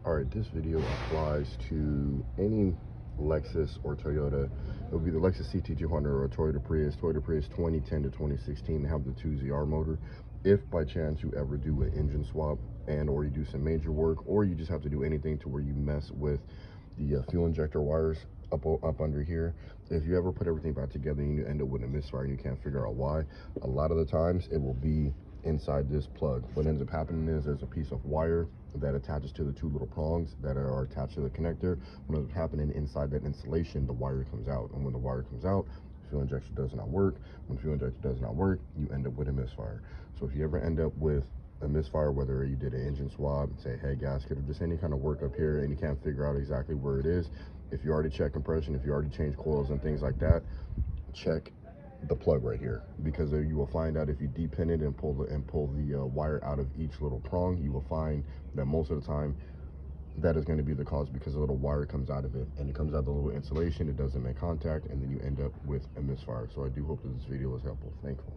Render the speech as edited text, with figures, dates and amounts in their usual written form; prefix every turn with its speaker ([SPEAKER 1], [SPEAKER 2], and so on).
[SPEAKER 1] All right, this video applies to any Lexus or Toyota. It will be the Lexus CT200 or a Toyota Prius 2010 to 2016. They have the 2ZR motor. If by chance you ever do an engine swap and or you do some major work, or you just have to do anything to where you mess with the fuel injector wires up under here, if you ever put everything back together and you end up with a misfire and you can't figure out why, a lot of the times it will be inside this plug. What ends up happening is there's a piece of wire that attaches to the two little prongs that are attached to the connector. What ends up happening inside that insulation, the wire comes out, and when the wire comes out, fuel injection does not work. When fuel injection does not work, you end up with a misfire. So if you ever end up with a misfire, whether you did an engine swap, say head gasket, or just any kind of work up here and you can't figure out exactly where it is, if you already checked compression, if you already changed coils and things like that, check the plug right here, because you will find out if you depin it and pull the wire out of each little prong, you will find that most of the time that is going to be the cause, because a little wire comes out of it and it comes out the little insulation, it doesn't make contact, and then you end up with a misfire. So I do hope that this video was helpful. Thankful.